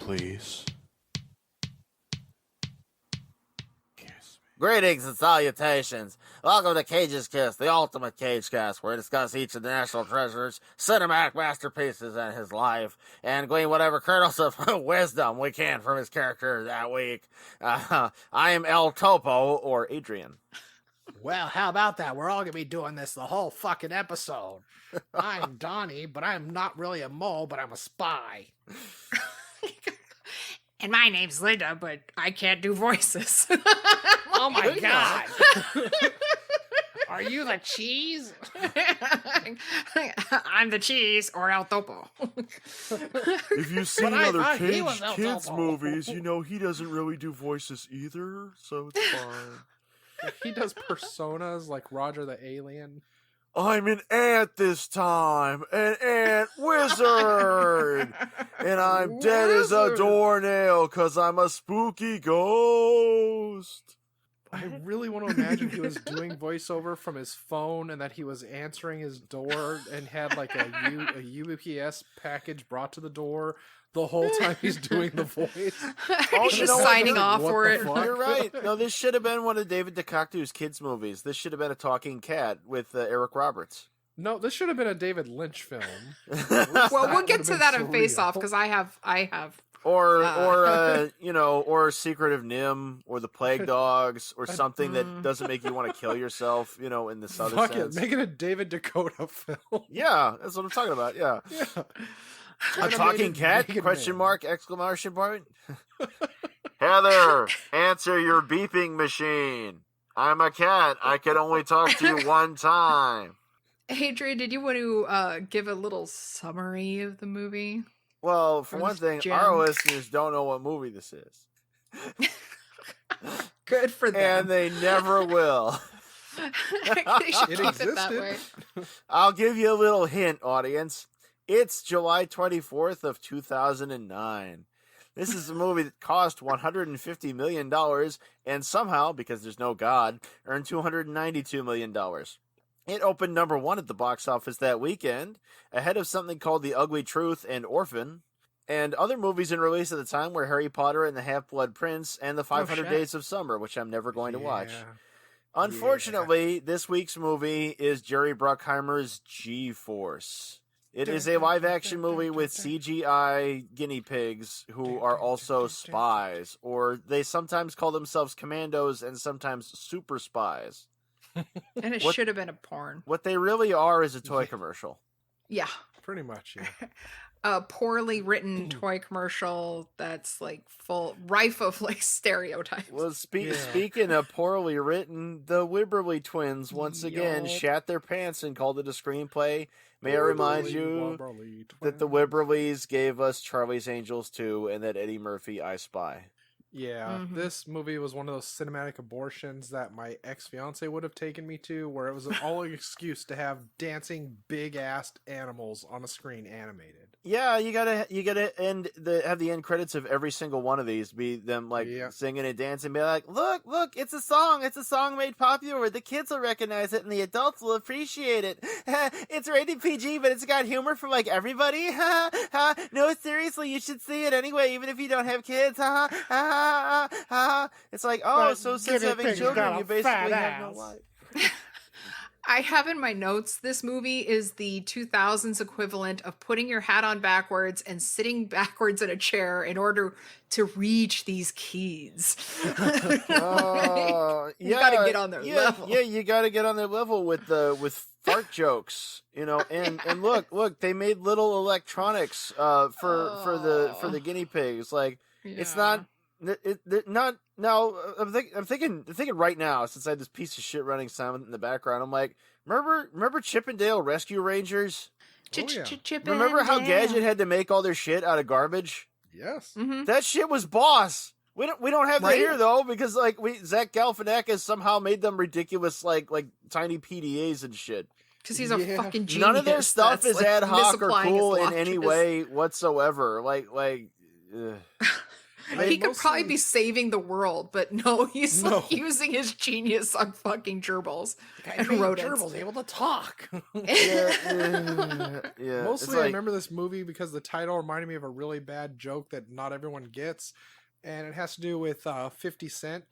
please. Greetings and salutations. Welcome to Cage's Kiss, the ultimate Cage Cast, where we discuss each of the National Treasure's cinematic masterpieces in his life, and glean whatever kernels of wisdom we can from his character that week. I am El Topo, or Adrian. Well, how about that? We're all going to be doing this the whole fucking episode. I'm Donnie, but I'm not really a mole, but I'm a spy. And my name's Linda, but I can't do voices. Oh my god! Are you the cheese? I'm the cheese, or El Topo. If you've seen I other thought he Cage was El Kids Topo. movies, you know he doesn't really do voices either, so it's fine. He does personas like Roger the Alien. I'm an ant this time, an ant wizard, and I'm dead as a doornail because I'm a spooky ghost. I really want to imagine he was doing voiceover from his phone and that he was answering his door and had like a UPS package brought to the door the whole time he's doing the voice. Oh, He's just signing off What for the it. fuck? You're right. No, this should have been one of David Duchovny's kids' movies. This should have been a talking cat with Eric Roberts. No, this should have been a David Lynch film. Well, we'll That get would've to been that in Face surreal. Off, because I have. Or Secret of Nim, or The Plague Dogs, or something that doesn't make you want to kill yourself, in the southern Fuck sense. it, make it a David Dakota film. Yeah, that's what I'm talking about, yeah. Yeah. A talking Animated cat? naked Question man. mark, exclamation point. Heather, answer your beeping machine. I'm a cat. I can only talk to you one time. Adrian, did you want to give a little summary of the movie? Well, for Or one this thing, gem. our listeners don't know what movie this is. Good for them. And they never will. They should It keep it that existed. way. I'll give you a little hint, audience. It's July 24th of 2009. This is a movie that cost $150 million and somehow, because there's no God, earned $292 million. It opened number one at the box office that weekend, ahead of something called The Ugly Truth and Orphan, and other movies in release at the time were Harry Potter and the Half-Blood Prince and The 500 shit. Days of Summer, which I'm never going to watch. Yeah. Unfortunately, this week's movie is Jerry Bruckheimer's G-Force. It is a live-action movie with CGI guinea pigs who are also spies, or they sometimes call themselves commandos and sometimes super spies. And it What- should have been a porn. What they really are is a toy commercial. Yeah. Pretty much, yeah. A poorly written toy commercial that's like rife of like stereotypes. Well, Yeah. speaking of poorly written, the Wibberley twins once again Yup. shat their pants and called it a screenplay. May I remind you Wobberly that the twins. Wibberleys gave us Charlie's Angels 2 and that Eddie Murphy I Spy. Yeah, Mhm. this movie was one of those cinematic abortions that my ex-fiance would have taken me to, where it was all an excuse to have dancing big-assed animals on a screen animated. Yeah, you gotta have the end credits of every single one of these be them like Yeah. singing and dancing, be like, look, it's a song made popular. The kids will recognize it and the adults will appreciate it. It's rated PG, but it's got humor for like everybody. No, seriously, you should see it anyway, even if you don't have kids. It's like, oh, But so since guinea having pig's children, got a you basically fat have no ass. life. I have in my notes this movie is the 2000s equivalent of putting your hat on backwards and sitting backwards in a chair in order to reach these keys. Oh, You gotta get on their yeah, level. Yeah, you gotta get on their level with fart jokes, and look, they made little electronics for the guinea pigs. Like it's Yeah. not now. I'm thinking right now, since I had this piece of shit running sound in the background. I'm like, remember Chippendale Rescue Rangers? Oh, yeah. Chip Remember how and Gadget Dale. had to make all their shit out of garbage? Yes. Mhm. That shit was boss. We don't have that Right? here though, because like Zach Galifianakis somehow made them ridiculous like tiny PDAs and shit. Because he's a Yeah. fucking genius. None of their stuff that's, is like, ad hoc or misapplying his cool in logic. any way whatsoever. Like ugh. He could probably be saving the world, but no, he's No. like using his genius on fucking gerbils and made rodents. gerbils able to talk. Yeah. Mostly, It's like, I remember this movie because the title reminded me of a really bad joke that not everyone gets, and it has to do with 50 Cent.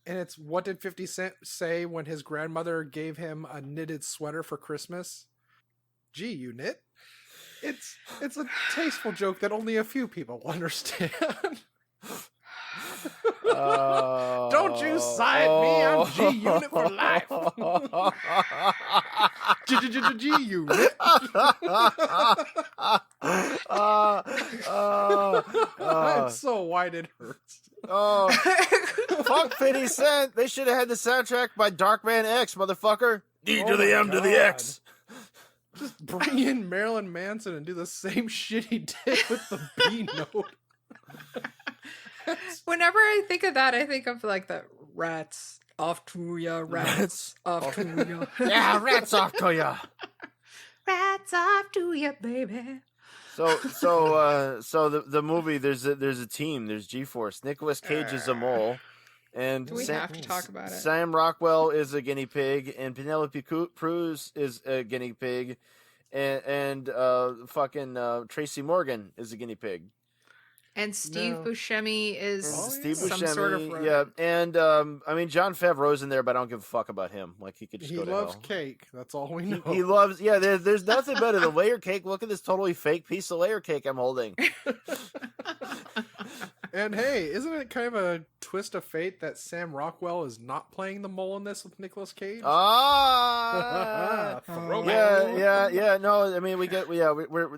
And it's, what did 50 Cent say when his grandmother gave him a knitted sweater for Christmas? Gee, you knit? It's a tasteful joke that only a few people will understand. Don't you side me, I'm G-Unit for life. G-Unit. I'm so white it hurts. oh, fuck 50 Cent. They should have had the soundtrack by Darkman X, motherfucker. D Oh to the my M to the God. X. Just bring in Marilyn Manson and do the same shit he did with the B note. Whenever I think of that, I think of like the rats off to ya, rats off to ya. Yeah, rats off to ya. Rats off to ya, baby. So the movie, there's a team. There's G-Force. Nicolas Cage is a mole, and Do we have to talk about it? Sam Rockwell is a guinea pig, and Penelope Cruz is a guinea pig, and Tracy Morgan is a guinea pig. And Steve No. Buscemi is Steve some Buscemi, sort of rodent. yeah, and I mean John Favreau's in there, but I don't give a fuck about him. Like he could just He go to loves hell. cake. That's all we know. He loves, yeah. There's nothing better than layer cake. Look at this totally fake piece of layer cake I'm holding. And hey, isn't it kind of a twist of fate that Sam Rockwell is not playing the mole in this with Nicolas Cage? Ah, Throwback. yeah. No, I mean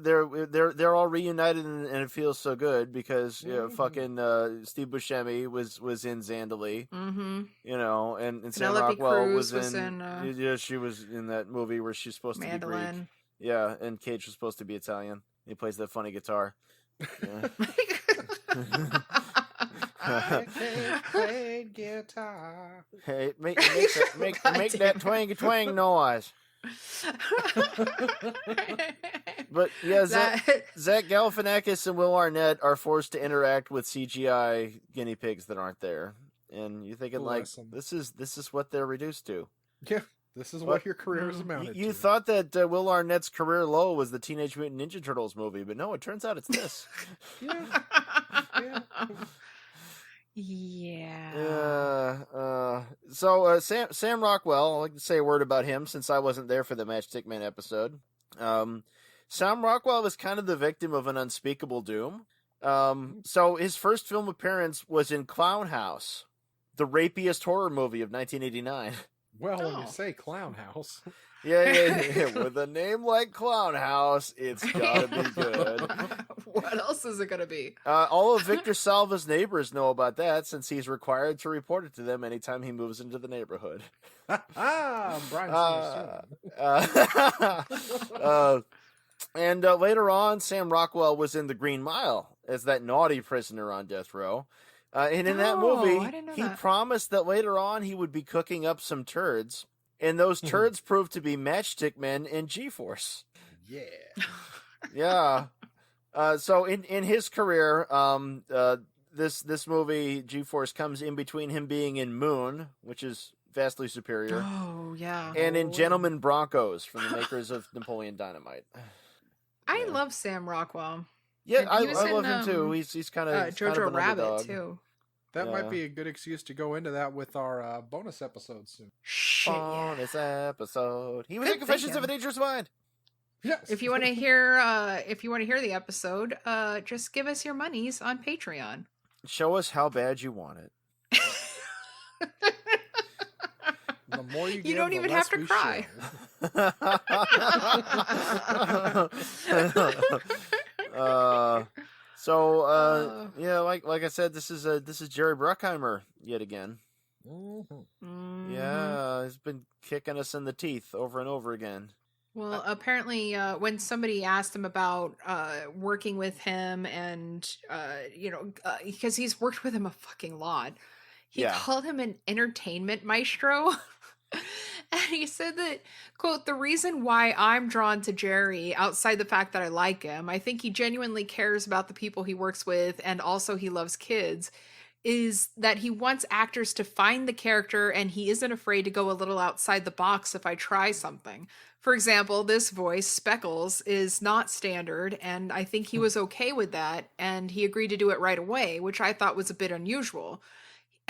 they're all reunited, and it feels so good because fucking Steve Buscemi was in Zandali, Mm-hmm. you know, and Sam Penelope Rockwell Cruz was in, yeah, she was in that movie where she's supposed to be Greek. Mandolin. Yeah, and Cage was supposed to be Italian. He plays that funny guitar. Yeah. I can't play guitar. Hey, make that twangy twang noise. But yeah, Zach Galifianakis and Will Arnett are forced to interact with CGI guinea pigs that aren't there, and you're thinking Bless like, 'em. this is what they're reduced to. Yeah, this is what your career is amounted You to. thought that Will Arnett's career low was the Teenage Mutant Ninja Turtles movie, but no, it turns out it's this. Yeah. Yeah. So Sam Rockwell, I'd like to say a word about him since I wasn't there for the Matchstick Man episode. Sam Rockwell was kind of the victim of an unspeakable doom. So his first film appearance was in Clown House, the rapiest horror movie of 1989. Well, when Oh. you say Clown House. Yeah. With a name like Clown House, it's gotta be good. What else is it gonna be? All of Victor Salva's neighbors know about that since he's required to report it to them anytime he moves into the neighborhood. Brian And later on, Sam Rockwell was in The Green Mile as that naughty prisoner on death row. And in that Oh, movie, I didn't know he that. promised that later on he would be cooking up some turds. And those turds proved to be Matchstick Men and G-Force. Yeah. Yeah. So in his career, this movie G-Force comes in between him being in Moon, which is vastly superior, Oh yeah. and in Gentlemen Broncos from the makers of Napoleon Dynamite. I love Sam Rockwell. Yeah, And I he was love in, him too. He's kind of Jojo Rabbit too. That Yeah. might be a good excuse to go into that with our bonus episode soon. Shit. Yeah. Bonus episode. He was Good in Confessions thinking. of a Dangerous Mind. Yes. If you want to hear, the episode, just give us your monies on Patreon. Show us how bad you want it. The more you give, don't the even less have to we cry. Yeah, like I said, this is Jerry Bruckheimer yet again. Mhm. Yeah, he's been kicking us in the teeth over and over again. Well, apparently, when somebody asked him about working with him, and because he's worked with him a fucking lot, he Yeah. called him an entertainment maestro, And he said that, quote, the reason why I'm drawn to Jerry, outside the fact that I like him, I think he genuinely cares about the people he works with, and also he loves kids, is that he wants actors to find the character and he isn't afraid to go a little outside the box if I try something. For example, this voice, Speckles, is not standard, and I think he was okay with that, and he agreed to do it right away, which I thought was a bit unusual.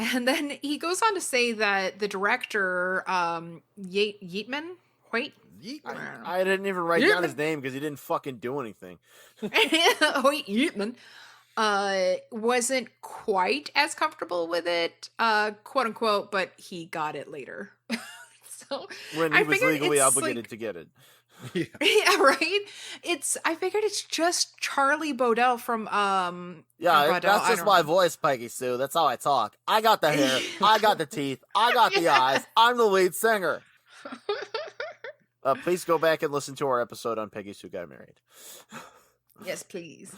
And then he goes on to say that the director, Yeatman, Hoyt, I didn't even write down his name because he didn't fucking do anything. Hoyt Yeatman, wasn't quite as comfortable with it, quote unquote, but he got it later. So When he was legally obligated to get it. Yeah. yeah, right. I figured it's just Charlie Bodell from Yeah, Bodell, that's I just don't my know. voice, Peggy Sue. That's how I talk. I got the hair. I got the teeth. I got the eyes. I'm the lead singer. Please go back and listen to our episode on Peggy Sue Got Married. Yes, please.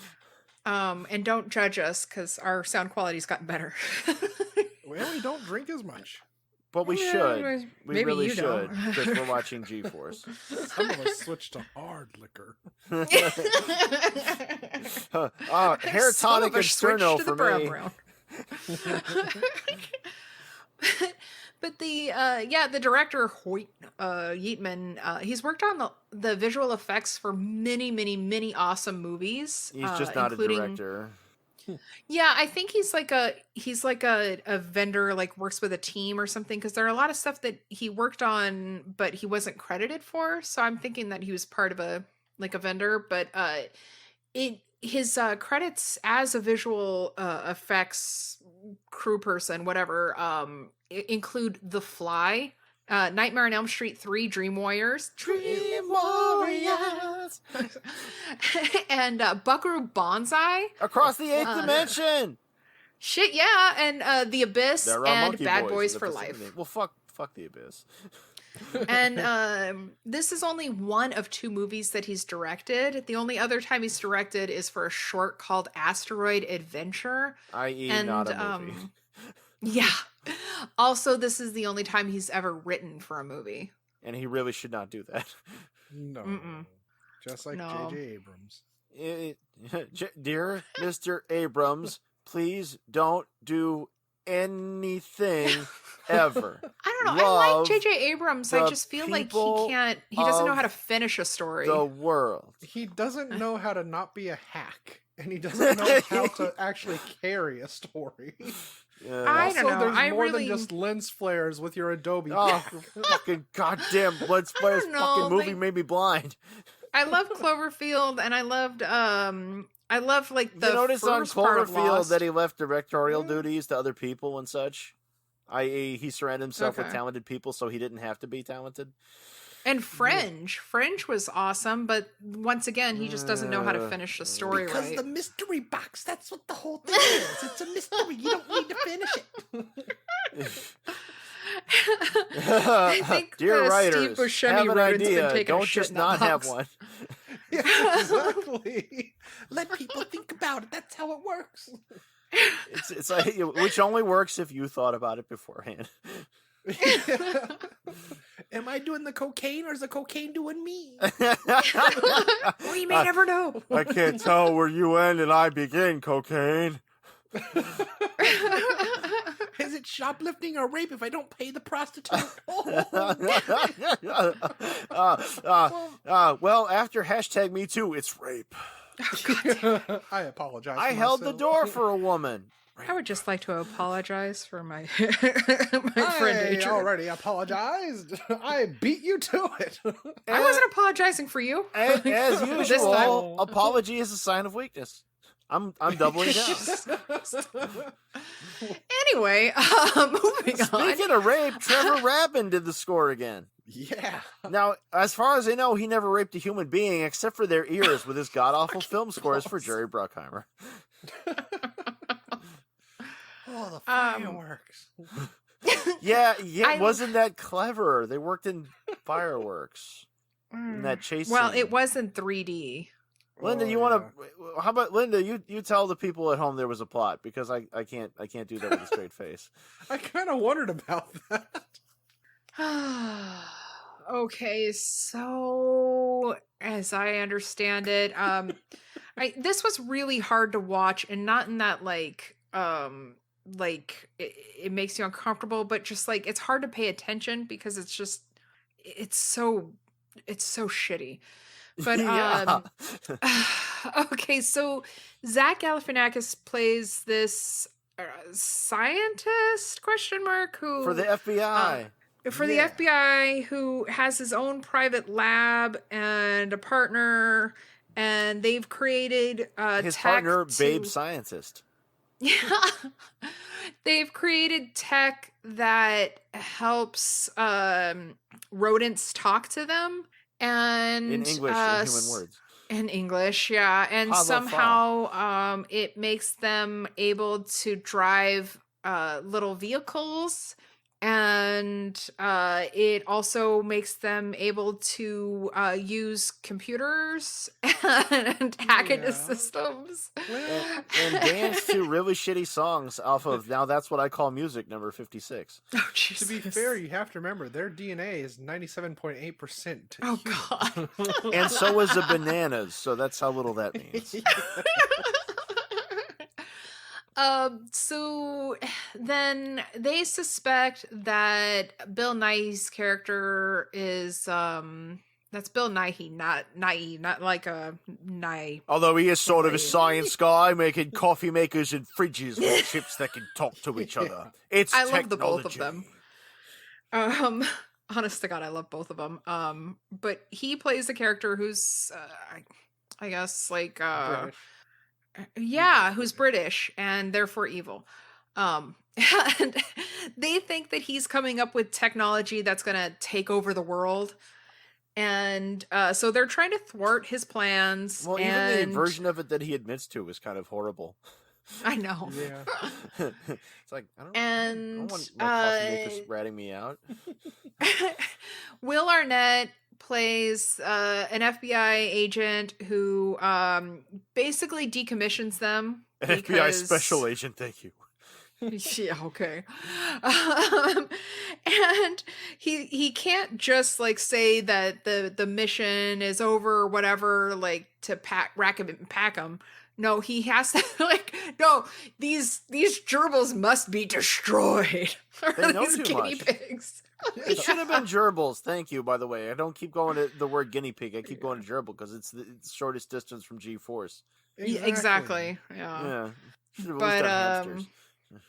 And don't judge us because our sound quality's gotten better. Well, we don't drink as much. But we Yeah, should. anyways, We maybe really you don't. should. Because we're watching G-Force. Some of us switched to hard liquor. Hair Some tonic of and us switched Sterno to for the brown me. brown. But the director Hoyt Yeatman, he's worked on the visual effects for many, many, many awesome movies. He's just not a including- director. Yeah, I think he's like a vendor, like works with a team or something. Because there are a lot of stuff that he worked on, but he wasn't credited for. So I'm thinking that he was part of a vendor. But his credits as a visual effects crew person, whatever, include The Fly, Nightmare on Elm Street 3, Dream Warriors, and Buckaroo Banzai. Across the eighth dimension. Shit, yeah, and The Abyss There are and Monkey Bad Boys in the for vicinity. Life. Well, fuck the Abyss. And this is only one of 2 movies that he's directed. The only other time he's directed is for a short called Asteroid Adventure. I.e. And not a movie. Yeah. Also, this is the only time he's ever written for a movie. And he really should not do that. No. Mm-mm. Just like No. J.J. Abrams. Dear Mr. Abrams, please don't do anything ever. I don't know. I Love like J.J. Abrams. I the just feel like people he doesn't know of how to finish a story. The world. He doesn't know how to not be a hack. And he doesn't know how to actually carry a story. Yeah. I Also, don't know. there's I more really- than just lens flares with your Adobe. Oh, fucking goddamn Let's Play this don't know, fucking movie like- made me blind. I love Cloverfield, and I loved like the You notice on first part of Cloverfield Lost. that he left directorial duties to other people and such? I.e., he surrounded himself with Okay. talented people so he didn't have to be talented? And Fringe was awesome, but once again, he just doesn't know how to finish a story Because right. the mystery box, that's what the whole thing is. It's a mystery. You don't need to finish it. I think Dear writers, Steve Buscemi have an rodents been idea. taking a Don't shit just in that not have box. one. Yeah, exactly. Let people think about it. That's how it works. It's like, which only works if you thought about it beforehand. Am I doing the cocaine or is the cocaine doing me? We may never know. I can't tell where you end and I begin, cocaine. Is it shoplifting or rape if I don't pay the prostitute? Well, after hashtag me too, it's rape. I apologize. I for held the myself. door for a woman. I would just like to apologize for my my friend I Adrian. already apologized. I beat you to it. I wasn't apologizing for you. As This usual, time. apology is a sign of weakness. I'm doubling down. Anyway, moving on. Speaking of rape, Trevor Rabin did the score again. Yeah. Now, as far as I know, he never raped a human being except for their ears with his god-awful film scores for Jerry Bruckheimer. Oh, the fireworks. Yeah, I- wasn't that clever? They worked in fireworks in that chase Well, scene. it was in 3D. Linda, Oh, you want to? How about Linda? You tell the people at home there was a plot because I can't do that with a straight face. I kind of wondered about that. Okay, so as I understand it, this was really hard to watch, and not in that it makes you uncomfortable, but just like it's hard to pay attention because it's so it's so shitty. But Yeah. okay, so Zach Galifianakis plays this scientist question mark who For the FBI. for the FBI who has his own private lab and a partner, and they've created His tech partner, Babe to Scientist. yeah. They've created tech that helps rodents talk to them and In English, in human words. in English, yeah. And Pava somehow it makes them able to drive little vehicles, and it also makes them able to use computers and hack into systems. And dance to really shitty songs off of Now That's What I Call Music, number 56. Oh, Jesus. To be fair, you have to remember their DNA is 97.8%. Oh, God. And so is a bananas, so that's how little that means. So then they suspect that Bill Nighy's character is that's Bill Nighy, not like a Nighy. Although he is sort of a science guy, making coffee makers and fridges with chips that can talk to each other. It's I technology. love the both of them. Honest to God, I love both of them. But he plays a character who's I guess like British. yeah, who's British and therefore evil. And they think that he's coming up with technology that's going to take over the world. And so they're trying to thwart his plans. Well, and even the version of it that he admits to is kind of horrible. I know. Yeah. It's like, I don't And want my coffee makers ratting me out. Will Arnett plays an FBI agent who basically decommissions them. An FBI special agent, thank you. Yeah, okay. And he can't just like say that the mission is over or whatever, like to rack him and pack him. No, he has to like no, these gerbils must be destroyed. They know These too guinea much. pigs. It should have been gerbils. Thank you, by the way. I don't keep going to the word guinea pig. I keep going to gerbil because it's the shortest distance from G-force. Exactly. Yeah. Yeah. Should have But hamsters.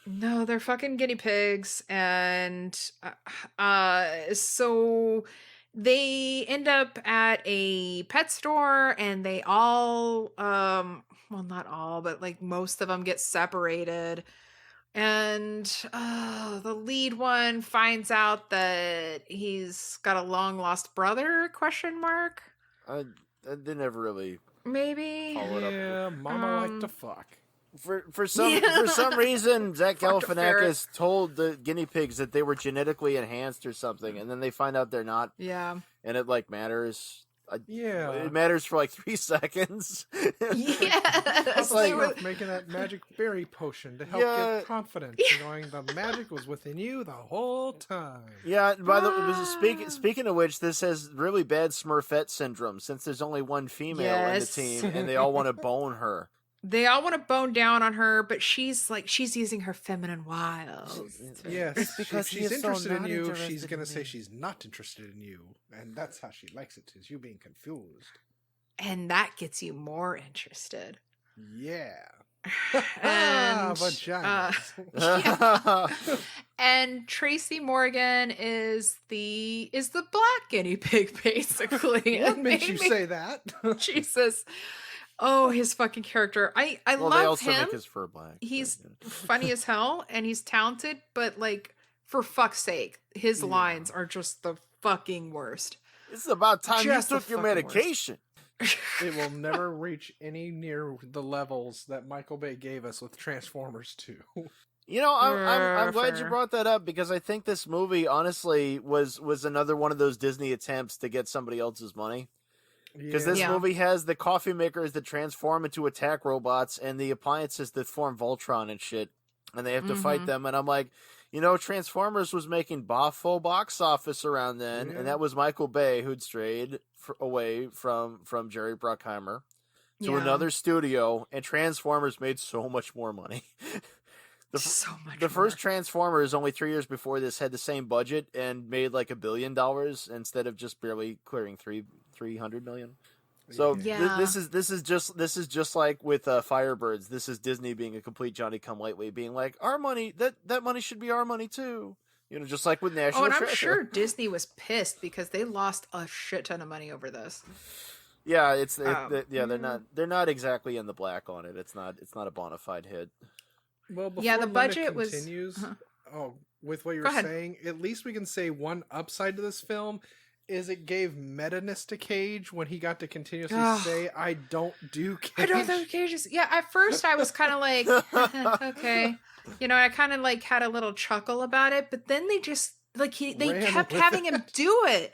no, they're fucking guinea pigs, and so they end up at a pet store, and they all well, not all, but like most of them get separated. And the lead one finds out that he's got a long lost brother, question mark. They never really Maybe. follow it up. Yeah, mama like to fuck. For some reason, Zach Fucked a ferret. Galifianakis told the guinea pigs that they were genetically enhanced or something, and then they find out they're not, Yeah. and it like matters. Yeah. It matters for like 3 seconds. Yes. Like they were- making that magic berry potion to help Yeah. get confidence, knowing the magic was within you the whole time. Yeah. By the speaking of which, this has really bad Smurfette syndrome since there's only one female in the Yes. team, and they all want to bone her. They all want to bone down on her, but she's using her feminine wiles. Yes, because if she she's is so interested in not you, interested she's gonna in say me. she's not interested in you, and that's how she likes it, is you being confused. And that gets you more interested. Yeah. And Vaginas. yeah. And Tracy Morgan is the black guinea pig, basically. What And makes they you make- say that? Jesus. Oh, his fucking character. I Well, they love also him. make his fur black. but, He's yeah. funny as hell and he's talented, but like for fuck's sake, his lines are just the fucking worst. It's about time Just you the took your fucking worst. medication. It will never reach any near the levels that Michael Bay gave us with Transformers 2. You know, I'm glad you Fair. brought that up because I think this movie, honestly, was another one of those Disney attempts to get somebody else's money. Because this Yeah. movie has the coffee makers that transform into attack robots and the appliances that form Voltron and shit. and they have to fight them. And I'm like, Transformers was making full box office around then, and that was Michael Bay who'd strayed away from Jerry Bruckheimer to another studio, and Transformers made so much more money. The first Transformers, only 3 years before this, had the same budget and made like $1 billion instead of just barely clearing 300 million. So this is just like with Firebirds. This is Disney being a complete Johnny Come Lately, being like, our money, that money should be our money too. Just like with National Treasure. I'm sure Disney was pissed because they lost a shit ton of money over this. Yeah, they're not exactly in the black on it. It's not a bona fide hit. Well, before the Linda budget continues, was. With what you're saying, at least we can say one upside to this film is it gave meta-ness to Cage when he got to continuously say, "I don't do Cage." I don't do Cages. Yeah, at first I was kind of like, okay, I kind of like had a little chuckle about it, but then they just like they kept having him do it.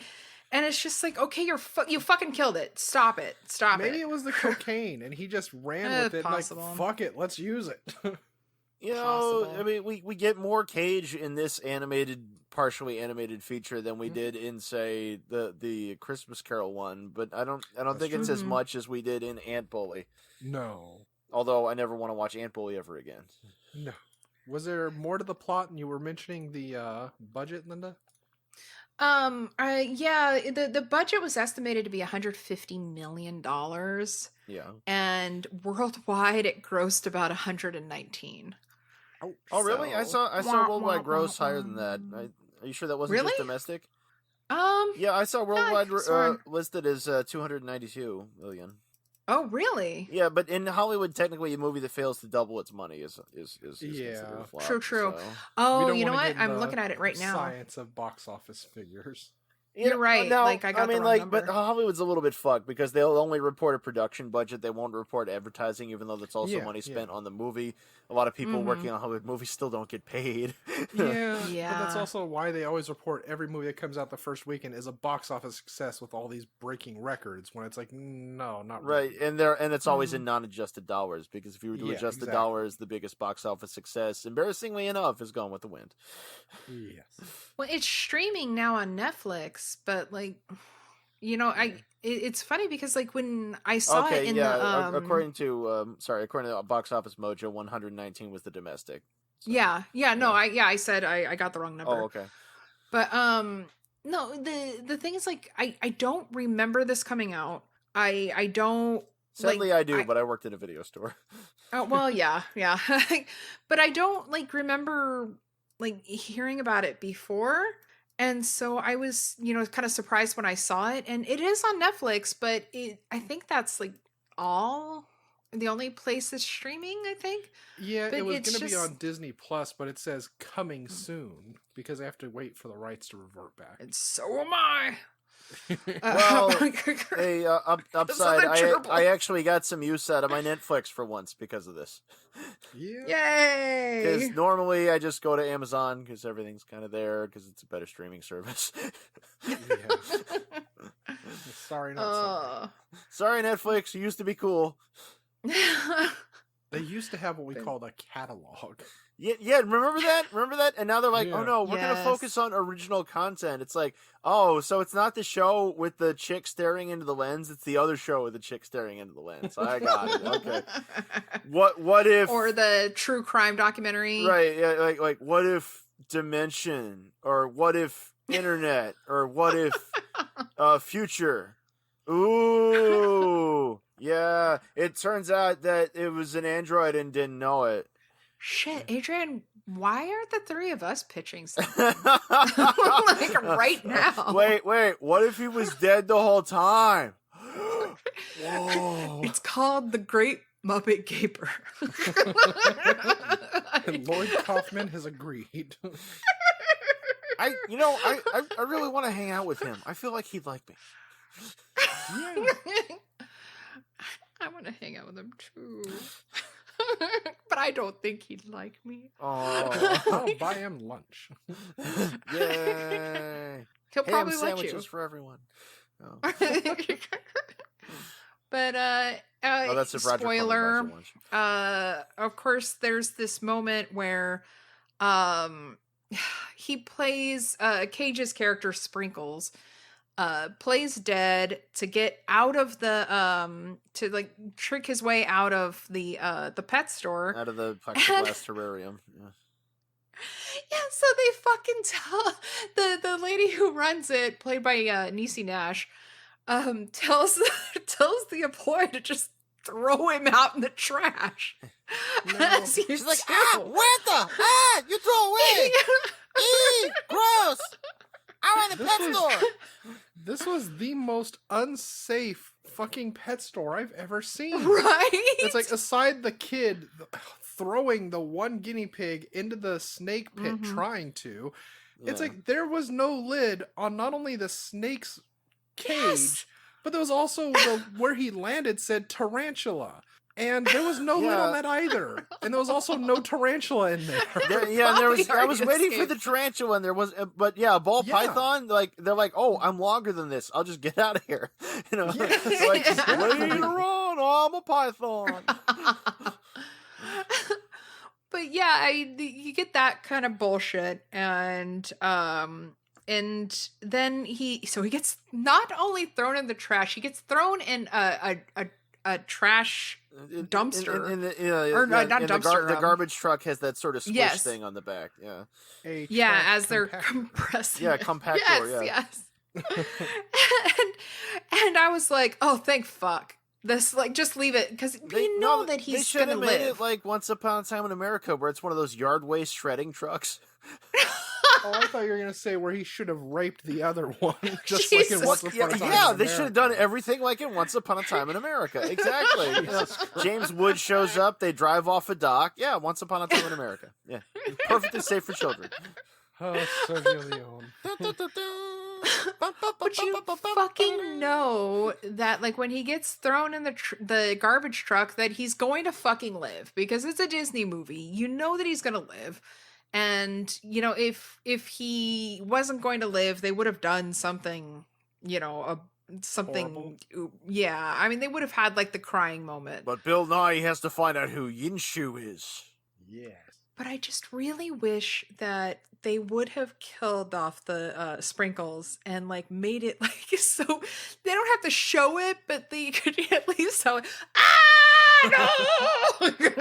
And it's just like, okay, you fucking killed it. Stop it. Maybe it was the cocaine, and he just ran with it. Possible. Like, fuck it, let's use it. I mean, we get more Cage in this partially animated feature than we did in, say, the Christmas Carol one. But I don't think it's as much as we did in Ant Bully. No. Although I never want to watch Ant Bully ever again. No. Was there more to the plot? And you were mentioning the budget, Linda? The budget was estimated to be $150 million. Yeah. And worldwide it grossed about 119. Oh, really? I saw worldwide gross higher than that. Are you sure that wasn't just domestic? Yeah, I saw worldwide listed as 292 million. Oh, really? Yeah, but in Hollywood, technically, a movie that fails to double its money is considered a flop. True. So. Oh, you know what? I'm looking at it right now. Science of box office figures. You're right. No, I got the wrong number. But Hollywood's a little bit fucked because they'll only report a production budget. They won't report advertising, even though that's also money spent on the movie. A lot of people working on Hollywood movies still don't get paid. Yeah. But that's also why they always report every movie that comes out the first weekend is a box office success with all these breaking records. When it's like, no, not really. Right, and it's always in non-adjusted dollars because if you were to adjust the dollars, the biggest box office success, embarrassingly enough, is Gone with the Wind. Yes. Well, it's streaming now on Netflix, but it's funny because like when I saw it in the according to Box Office Mojo, 119 was the domestic. So, I said I got the wrong number. Oh, okay. But no, the thing is like I don't remember this coming out. I don't. Sadly, I do, but I worked at a video store. Oh well, yeah, but I don't remember hearing about it before. And so I was, kind of surprised when I saw it. And it is on Netflix, but I think that's the only place it's streaming, I think. Yeah, but it was going to be on Disney Plus, but it says coming soon because I have to wait for the rights to revert back. And so am I. Well, upside, I actually got some use out of my Netflix for once because of this. Yeah. Yay! Because normally I just go to Amazon because everything's kind of there because it's a better streaming service. Sorry, not sorry. Sorry, Netflix. You used to be cool. They used to have what we called a catalog. Yeah, remember that? And now they're like, oh no, we're going to focus on original content. It's like, oh, so it's not the show with the chick staring into the lens, it's the other show with the chick staring into the lens. I got it. Okay. What if... Or the true crime documentary. Right, yeah, like what if Dimension, or what if Internet, or what if Future? Ooh, yeah, it turns out that it was an android and didn't know it. Shit, Adrian, why aren't the three of us pitching something? Right now. Wait, what if he was dead the whole time? Whoa. It's called The Great Muppet Gaper. And Lloyd Kaufman has agreed. I really want to hang out with him. I feel like he'd like me. Yeah. I want to hang out with him too. But I don't think he'd like me. Oh, I'll buy him lunch. Yay! He'll probably Ham let sandwiches you. for everyone. Oh. But Oh, that's if Roger Corman buys spoiler. it once. Of course, there's this moment where um he plays Cage's character Sprinkles plays dead to get out of the to like trick his way out of the pet store. Out of the plexiglass terrarium. Yeah. Yeah, so they fucking tell the lady who runs it, played by Niecy Nash, tells the employee to just throw him out in the trash. As you She's like, do. where the? You throw away. Eee, gross. I run a pet store. This was the most unsafe fucking pet store I've ever seen. Right? It's like, aside the kid throwing the one guinea pig into the snake pit trying to, it's like there was no lid on not only the snake's cage, but there was also where he landed said tarantula. And there was no lid on that either. And there was also no tarantula in there. I was waiting for the tarantula, and there was, but yeah, a ball python. Like they're like, oh, I'm longer than this. I'll just get out of here. You know, like later on, I'm a python. But yeah, you get that kind of bullshit, and then he gets not only thrown in the trash, he gets thrown in a trash dumpster. The garbage truck has that sort of squish thing on the back. Yeah. As they're compressing. Yeah, compactor. Yes. and I was like, oh, thank fuck. This, like, just leave it, because we know that he's gonna live. They should have made it like Once Upon a Time in America, where it's one of those yard waste shredding trucks. Oh, I thought you were going to say where he should have raped the other one. Just like in Once Upon a Time in America. They should have done everything like in Once Upon a Time in America. Exactly. James Woods shows up, they drive off a dock. Yeah, Once Upon a Time in America. Yeah. Perfectly safe for children. Oh, Sergio Leone. But you fucking know that, like, when he gets thrown in the garbage truck, that he's going to fucking live, because it's a Disney movie. You know that he's going to live. And, you know, if he wasn't going to live, they would have done something, you know, something. Horrible. Yeah, I mean, they would have had, like, the crying moment. But Bill Nye has to find out who Yinshu is. Yes. But I just really wish that they would have killed off the Sprinkles and, like, made it, like, so they don't have to show it, but they could at least show it. No! Like,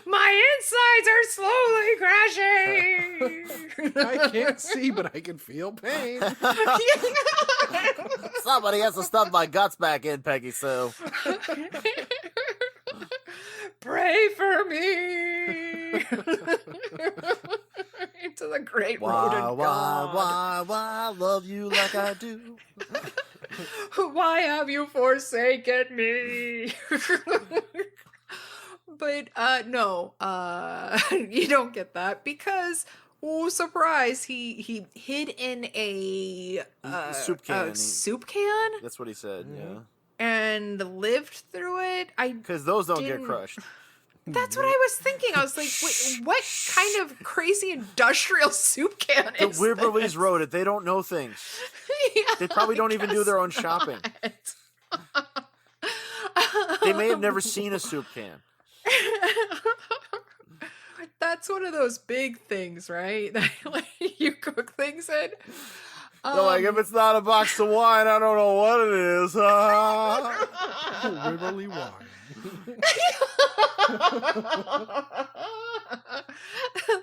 my insides are slowly crashing. I can't see, but I can feel pain. Somebody has to stuff my guts back in, Peggy Sue. Pray for me. To the great rodent god. Why love you like I do? Why have you forsaken me? But no, you don't get that, because, oh, surprise, he hid in a soup can. Soup can? That's what he said. Yeah. And lived through it. Because those don't get crushed. That's what I was thinking. I was like, wait, what kind of crazy industrial soup can is The Wibberleys wrote it. They don't know things. Yeah, they probably don't even do their own shopping. They may have never seen a soup can. That's one of those big things, right? That, like, you cook things in. They're like, if it's not a box of wine, I don't know what it is. Wibberley wine.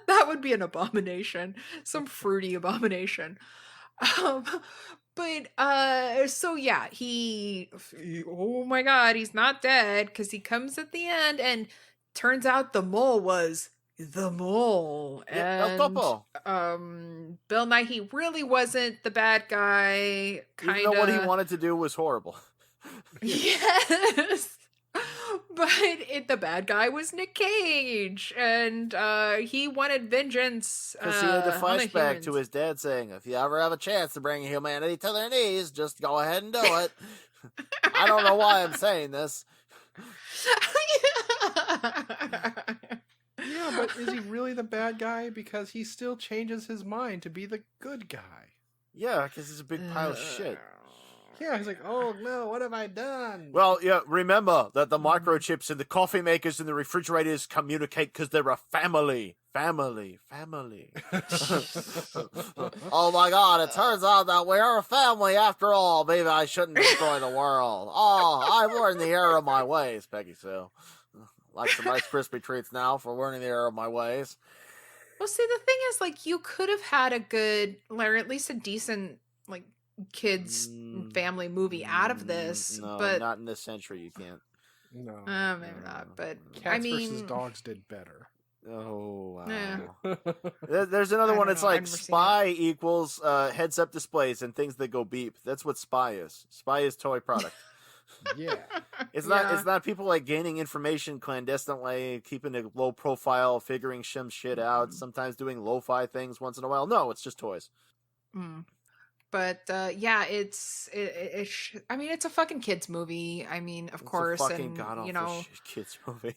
That would be an abomination. Some fruity abomination. But so yeah, he oh my god, he's not dead, because he comes at the end, and turns out the mole was the mole. El Topo. Bill Nighy really wasn't the bad guy. Even though what he wanted to do was horrible. Yes. But the bad guy was Nick Cage, and he wanted vengeance. Because he had the flashback to his dad saying, if you ever have a chance to bring humanity to their knees, just go ahead and do it. I don't know why I'm saying this. Yeah, but is he really the bad guy? Because he still changes his mind to be the good guy. Yeah, because he's a big pile of shit. Yeah, he's like, oh no, what have I done? Well, yeah, remember that the microchips in the coffee makers and the refrigerators communicate because they're a family. Family. Oh my God, it turns out that we're a family after all. Maybe I shouldn't destroy the world. Oh, I've learned the error of my ways, Peggy Sue. Like some Rice Krispie treats now for learning the error of my ways. Well, see, the thing is, like, you could have had a good, or at least a decent, like, kids family movie out of this. No, but not in this century. You can't. No, maybe not. But Cats I mean, versus Dogs did better. Oh, wow. Yeah. There's another I one. don't It's know, I've like never seen spy equals heads-up displays and things that go beep. That's what spy is. Spy is toy product. Yeah. It's not. Yeah. It's not people like gaining information clandestinely, keeping a low profile, figuring some shit out. Sometimes doing lo-fi things once in a while. No, it's just toys. But yeah, I mean, it's a fucking kids movie. I mean, of course, It's a fucking and god-awful you know, kids movie.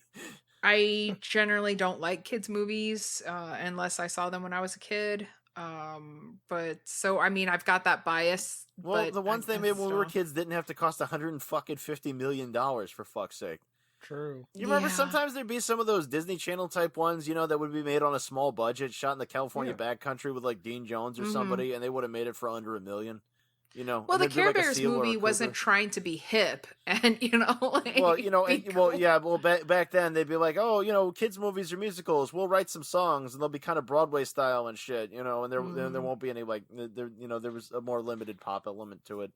I generally don't like kids movies unless I saw them when I was a kid. But so I mean, I've got that bias. Well, but the ones I they made when we were still- kids didn't have to cost $150 million for fuck's sake. True. You remember Yeah. sometimes there'd be some of those Disney Channel type ones, you know, that would be made on a small budget, shot in the California backcountry with like Dean Jones or somebody, and they would have made it for under $1 million. You know, Well, and the there'd be, Care like, a Bears seal or a movie wasn't cougar. trying to be hip, and you know, like, Well, you know, be well, cool. yeah, well, back then they'd be like, oh, you know, kids' movies are musicals. We'll write some songs, and they'll be kind of Broadway style and shit, you know, and there won't be any like, there, you know, there was a more limited pop element to it.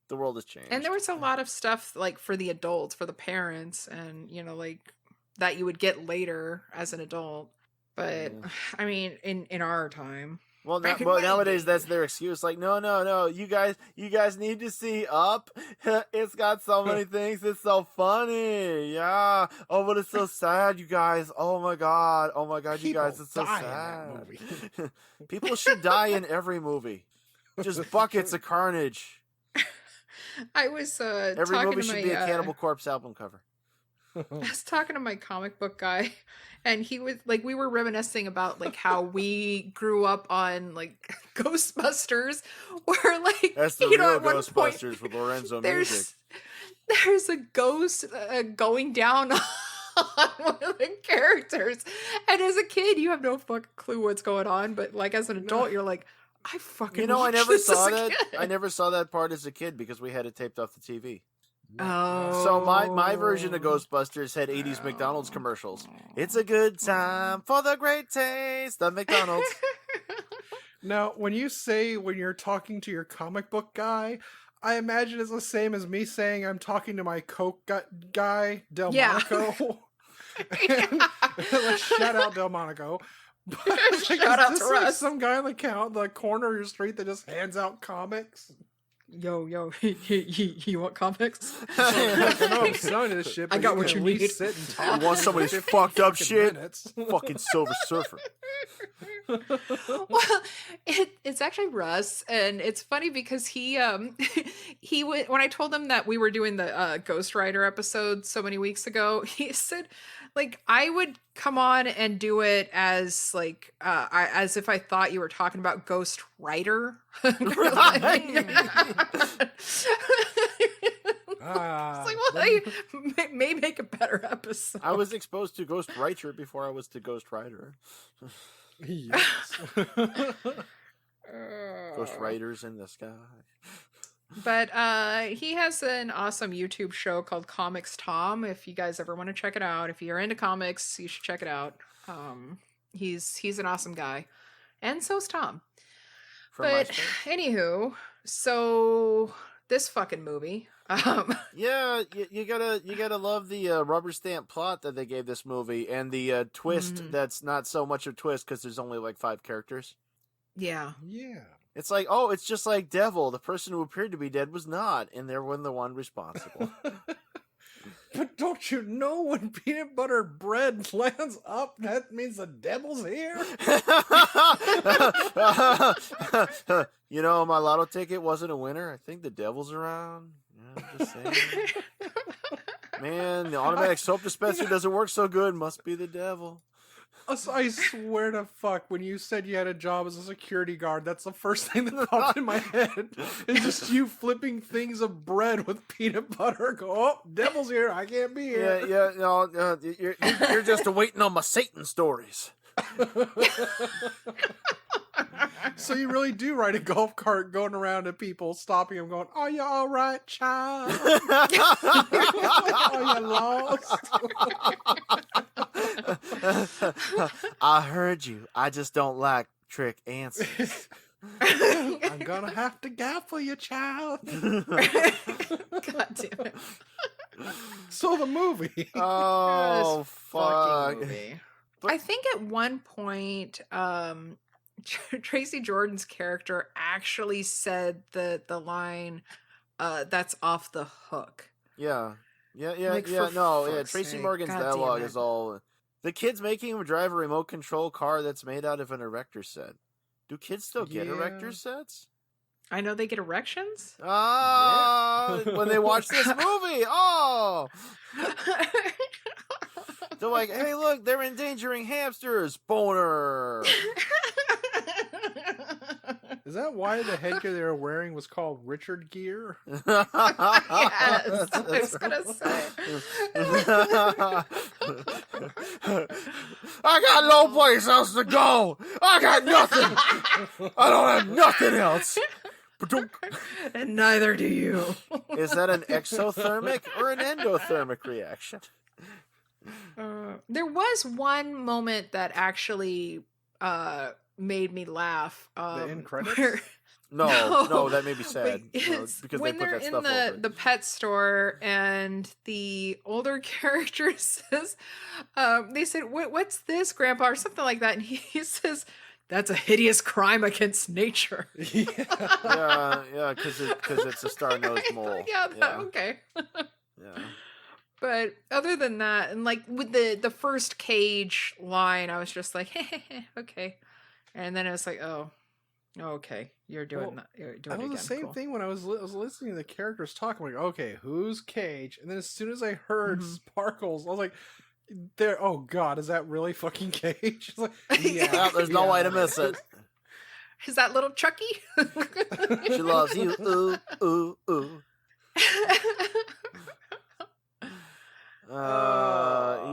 The world has changed, And there was a lot of stuff like for the adults, for the parents, and you know, like that you would get later as an adult. But I mean, in our time. Well, Back in my nowadays day. that's their excuse. Like, no, you guys need to see Up. It's got so many things. It's so funny. Yeah. Oh, but it's so sad, you guys. Oh my god, you guys, it's so die in sad. that movie. People should die in every movie. Just buckets of carnage. I was Every talking movie to should my be a Cannibal Corpse album cover. I was talking to my comic book guy, and he was like, we were reminiscing about like how we grew up on like Ghostbusters, where like That's the you know, real at one point, Ghostbusters with Lorenzo Music. there's a ghost going down on one of the characters, and as a kid, you have no fucking clue what's going on, but like as an adult, you're like, I fucking You know, I watched never this saw as a that. kid. I never saw that part as a kid because we had it taped off the TV. Oh, So my version of Ghostbusters had 80s McDonald's commercials. It's a good time for the great taste of McDonald's. Now, when you're talking to your comic book guy, I imagine it's the same as me saying I'm talking to my Coke guy, Delmonico. Shout out Delmonico. Shout out to like Russ. some guy on the corner of your street that just hands out comics. Yo, you want comics? I know I'm selling you this shit, but I got you what can you at least need. sit and talk. You want some of this 50 fucked up fucking shit? minutes. Fucking Silver Surfer. Well, it's actually Russ, and it's funny because he when I told him that we were doing the Ghost Rider episode so many weeks ago, he said like I would come on and do it as like as if I thought you were talking about Ghost Rider. It's like, well, I may make a better episode. I was exposed to Ghost Writer before I was to Ghost Rider. Yes. Ghost Riders in the sky. But he has an awesome YouTube show called Comics Tom. If you guys ever want to check it out, if you're into comics, you should check it out. He's an awesome guy, and so's Tom. From But MySpace. anywho, so this fucking movie. Yeah, you gotta love the rubber stamp plot that they gave this movie, and the twist that's not so much a twist because there's only like 5 characters. Yeah. Yeah. It's like, oh, it's just like Devil. The person who appeared to be dead was not, and they were the one responsible. But don't you know when peanut butter bread lands up, that means the devil's here? You know, my lotto ticket wasn't a winner. I think the devil's around. Yeah, I'm just saying. Man, the automatic soap dispenser doesn't work so good. Must be the devil. I swear to fuck, when you said you had a job as a security guard, that's the first thing that popped in my head. It's just you flipping things of bread with peanut butter. Go, oh, devil's here. I can't be here. Yeah, no, you're just waiting on my Satan stories. So you really do ride a golf cart going around to people, stopping them, going, "Are you all right, child? Are you lost?" I heard you. I just don't like trick answers. I'm gonna have to gaffle you, child. God damn it. So the movie. Oh, This fuck. fucking movie. I think at one point, Tracy Jordan's character actually said the line, "That's off the hook." Yeah. Like, Yeah. for No, fuck's Tracy sake. Morgan's God damn dialogue it. is all. The kid's making him drive a remote control car that's made out of an erector set. Do kids still get Yeah. erector sets? I know they get erections. Ah, when they watch this movie. Oh, they're like, hey, look, they're endangering hamsters. Boner. Is that why the headgear they were wearing was called Richard Gear? Yes, I was gonna say. I got no place else to go. I got nothing. I don't have nothing else. And neither do you. Is that an exothermic or an endothermic reaction? There was one moment that actually made me laugh. The end credits? where- No, that made me sad. but No, it's because when they put they're that in stuff over it. the pet store and the older character says, they said, "What's this, Grandpa?" or something like that, and he says, "That's a hideous crime against nature." Yeah, because it's a star-nosed mole. Yeah, okay. Yeah. But other than that, and like with the first Cage line, I was just like, okay. And then I was like, oh, okay, you're doing that. You're doing That it was again. the same Cool. thing when I was listening to the characters talk. I'm like, okay, who's Cage? And then as soon as I heard Sparkles, I was like, there. Oh God, is that really fucking Cage? It's like, Well, there's no way to miss it. Is that little Chucky? She loves you. Ooh, ooh, ooh.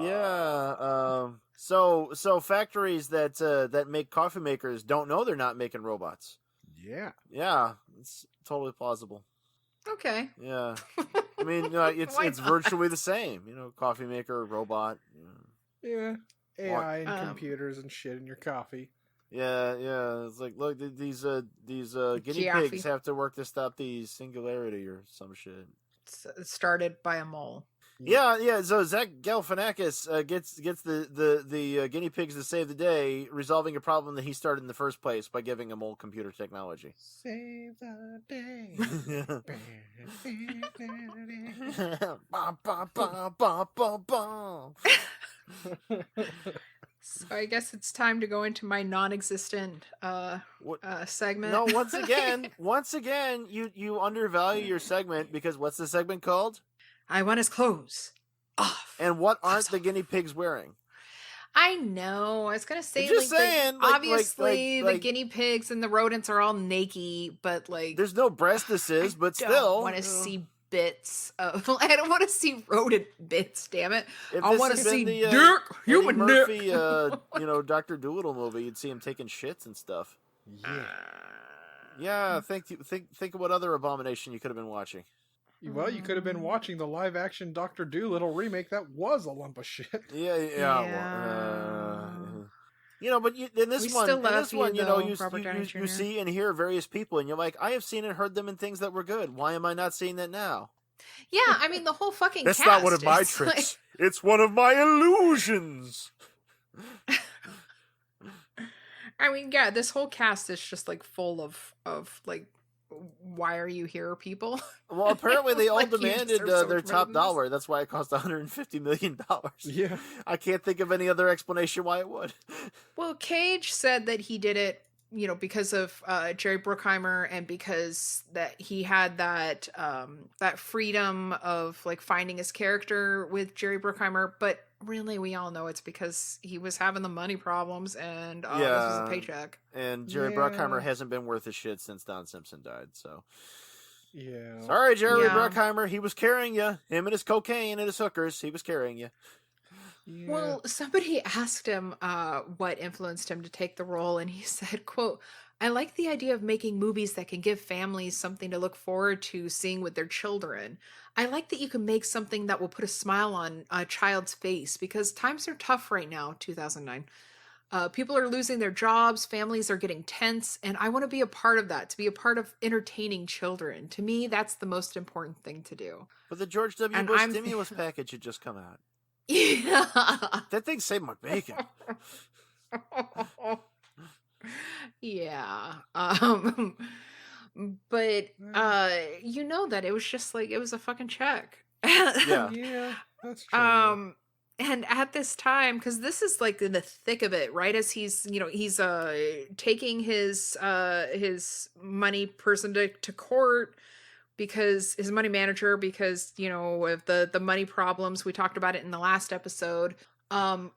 Yeah. So factories that make coffee makers don't know they're not making robots. Yeah. Yeah, it's totally plausible. Okay. Yeah. I mean, it's Why it's not? virtually the same. Coffee maker, robot. Yeah. AI and Um, computers and shit in your coffee. Yeah. It's like, look, these guinea Geoffrey. pigs have to work to stop the singularity or some shit. It's started by a mole. Yeah. So Zach Galifianakis gets the guinea pigs to save the day, resolving a problem that he started in the first place by giving them old computer technology. Save the day. Bum, bum, bum, bum, bum, bum. So I guess it's time to go into my non-existent segment. No, once again, you undervalue your segment because what's the segment called? I want his clothes off. And what aren't Clothes the off. guinea pigs wearing? I know. I was gonna say, I'm just like, saying, obviously the like- guinea pigs and the rodents are all naked, but like, There's no breastises, but I still. don't want to see bits of. I don't want to see rodent bits. Damn it! If I this want to had been see the, dick, Eddie human Murphy, dick. Dr. Dolittle movie, you'd see him taking shits and stuff. Yeah. Yeah, think of what other abomination you could have been watching. Well, you could have been watching the live-action Dr. Dolittle remake that was a lump of shit. Yeah. But in this We one, still love you, though, you Robert Downey you Jr.. see and hear various people, and you're like, I have seen and heard them in things that were good. Why am I not seeing that now? Yeah, I mean the whole fucking. That's cast not one of my is, tricks. It's one of my illusions. I mean, yeah, this whole cast is just like full of like, why are you here, people? Well, apparently they all Like, you demanded deserve so their much more top than this. dollar. That's why it cost $150 million. Yeah. I can't think of any other explanation why it would. Well, Cage said that he did it, because of Jerry Bruckheimer and because that he had that that freedom of like finding his character with Jerry Bruckheimer. But really, we all know it's because he was having the money problems, and this was Yeah. a paycheck. And Jerry Yeah. Bruckheimer hasn't been worth a shit since Don Simpson died, so. Yeah. Sorry, Jerry Yeah. Bruckheimer. He was carrying you. Him and his cocaine and his hookers. He was carrying you. Yeah. Well, somebody asked him what influenced him to take the role, and he said, quote, "I like the idea of making movies that can give families something to look forward to seeing with their children. I like that you can make something that will put a smile on a child's face, because times are tough right now, 2009. People are losing their jobs, families are getting tense, and I want to be a part of that, to be a part of entertaining children. To me, that's the most important thing to do." But the George W. And Bush I'm- stimulus package had just come out. Yeah. That thing saved my bacon. Yeah. But you know that it was just like it was a fucking check. Yeah. Yeah, that's true. And at this time, because this is like in the thick of it, right? As he's taking his money person to court, because his money manager, because of the money problems. We talked about it in the last episode. And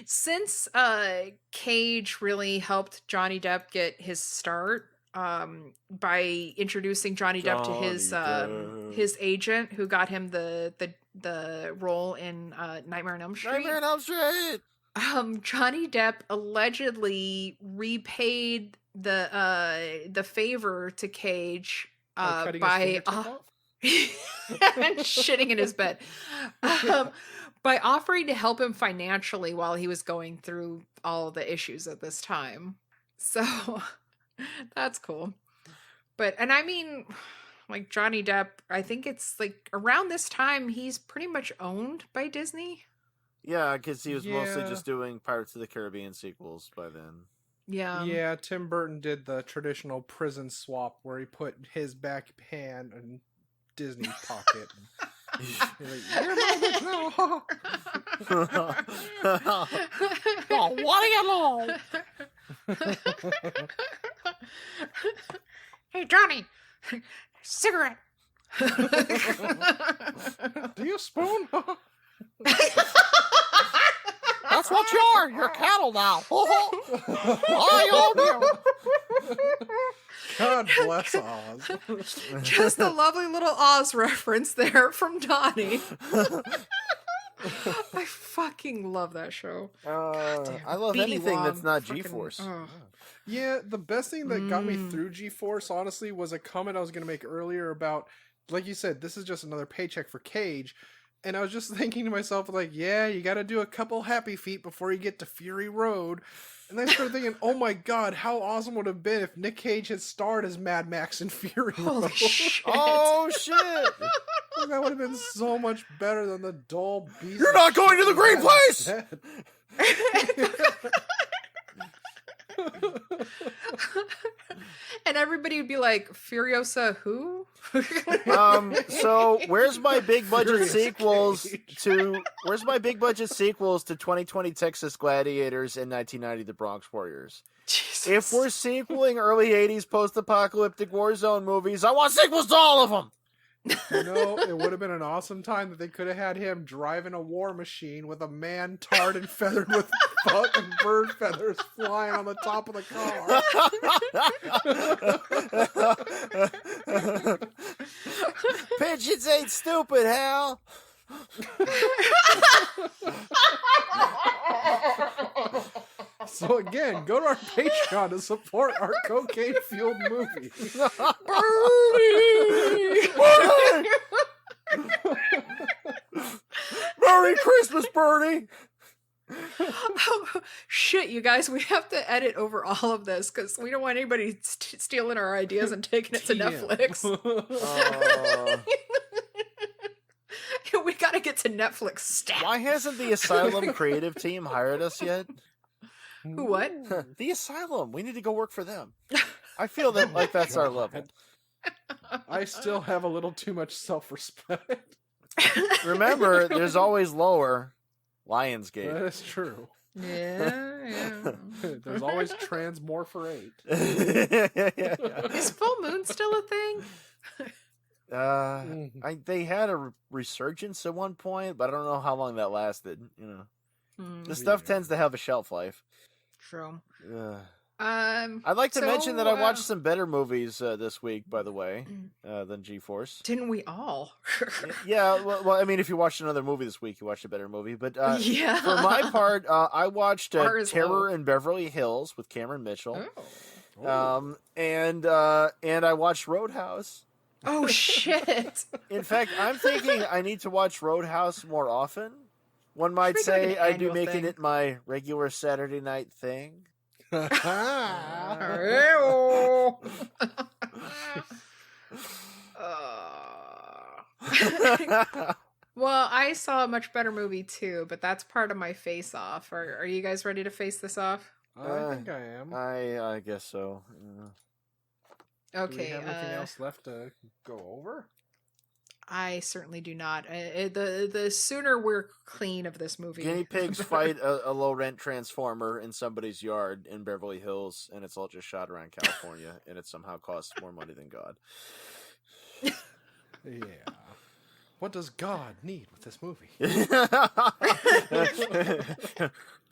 since Cage really helped Johnny Depp get his start by introducing Johnny Depp to his agent, who got him the role in Nightmare on Elm Street. Nightmare on Elm Street. Johnny Depp allegedly repaid the favor to Cage Cutting his by fingertip off? and shitting in his bed, by offering to help him financially while he was going through all the issues at this time. So that's cool. But, and I mean, like Johnny Depp, I think it's like around this time he's pretty much owned by Disney. Yeah, because he was mostly Yeah. just doing Pirates of the Caribbean sequels by then. Yeah. Yeah, Tim Burton did the traditional prison swap where he put his back hand in Disney's pocket. He's like, "You're my bitch now." Oh, what do you know? Hey, Johnny, cigarette. Do you spoon? That's what you are. You're cattle now. I own you. God bless Oz. Just a lovely little Oz reference there from Donnie. I fucking love that show. I love BD anything that's Wong, not fucking- G-Force. oh. Yeah, the best thing that got me through G-Force, honestly, was a comment I was going to make earlier about, like you said, this is just another paycheck for Cage. And I was just thinking to myself, like, yeah, you got to do a couple happy feet before you get to Fury Road. And then I started thinking, oh my god, how awesome would it have been if Nick Cage had starred as Mad Max in Fury Holy Road. shit. Oh, shit. That would have been so much better than the dull beast. You're not going to the green place! And everybody would be like, Furiosa who? So where's my big budget Furious sequels Cage. to 2020 Texas Gladiators and 1990 The Bronx Warriors? Jesus. If we're sequeling early 80s post-apocalyptic war zone movies, I want sequels to all of them. You know, it would have been an awesome time that they could have had him driving a war machine with a man tarred and feathered with fucking bird feathers flying on the top of the car. Pigeons ain't stupid, Hal. So again, go to our Patreon to support our cocaine-fueled movie. Merry Christmas, Bernie. Oh, shit, you guys, we have to edit over all of this because we don't want anybody stealing our ideas and taking it to Netflix. We gotta get to Netflix stat. Why hasn't the Asylum creative team hired us yet? Who, what? The Asylum. We need to go work for them. I feel that like that's our level. I still have a little too much self-respect. Remember, there's always lower. Lionsgate. That is true. Yeah. There's always Transmorpher 8. Is full moon still a thing? They had a resurgence at one point, but I don't know how long that lasted. This stuff tends to have a shelf life. True. I'd like to mention that I watched some better movies this week, by the way, than G-Force. Didn't we all? Yeah, well, I mean, if you watched another movie this week, you watched a better movie. But yeah. for my part, I watched Terror in Beverly Hills with Cameron Mitchell. Oh. And I watched Roadhouse. Oh, shit. In fact, I'm thinking I need to watch Roadhouse more often. One might say I'd be making it my regular Saturday night thing. Well, I saw a much better movie too, but that's part of my face off. Are you guys ready to face this off? I think I am. I guess so. Okay. Do we have anything else left to go over? I certainly do not. The sooner we're clean of this movie. Guinea pigs fight a low rent transformer in somebody's yard in Beverly Hills, and it's all just shot around California, and it somehow costs more money than God. Yeah. What does God need with this movie?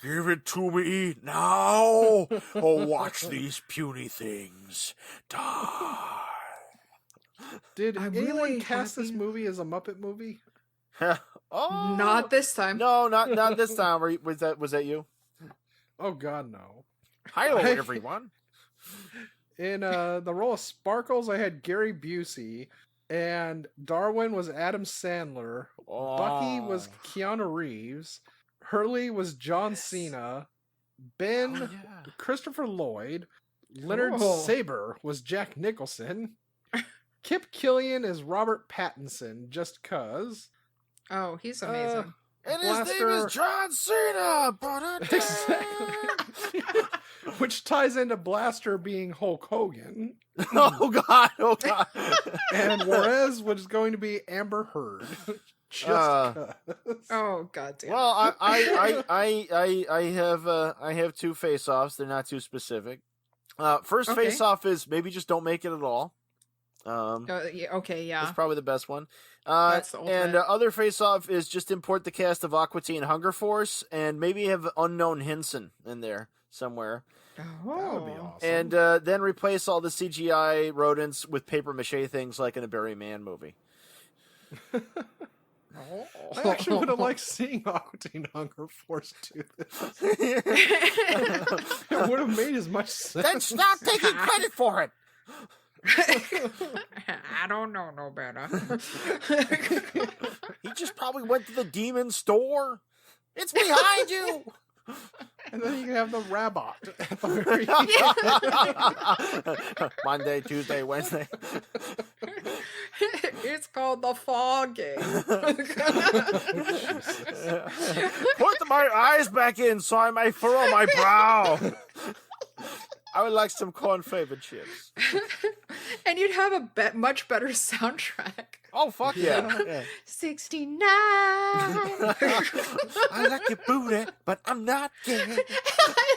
Give it to me now, or watch these puny things die. Did anyone cast this movie as a Muppet movie? Oh, not this time. No, not this time. Was that you? Oh God, no. Hi, everyone. In the role of Sparkles, I had Gary Busey, and Darwin was Adam Sandler. Bucky was Keanu Reeves. Hurley was John Cena. Ben, Christopher Lloyd. Leonard Saber was Jack Nicholson. Kip Killian is Robert Pattinson, just cuz. Oh, he's amazing. And his name is John Cena! Exactly. Which ties into Blaster being Hulk Hogan. Oh God. And Juarez was going to be Amber Heard. Just cuz. Oh God damn. Well, I have two face-offs. They're not too specific. First face-off is maybe just don't make it at all. Okay, yeah. That's probably the best one. That's the ultimate. And other face-off is just import the cast of Aqua Teen Hunger Force and maybe have Unknown Hinson in there somewhere. Oh. That would be awesome. And then replace all the CGI rodents with papier-mâché things like in a Barry Mann movie. I actually would have liked seeing Aqua Teen Hunger Force do this. It would have made as much sense. Then stop taking credit for it! I don't know no better. He just probably went to the demon store. It's behind you! And then you can have the Rabot at the very end. Monday, Tuesday, Wednesday. It's called the fogging. Put my eyes back in so I may furrow my brow. I would like some corn-flavored chips. And you'd have a much better soundtrack. Oh, fuck yeah. 69. I like your booty, but I'm not gay.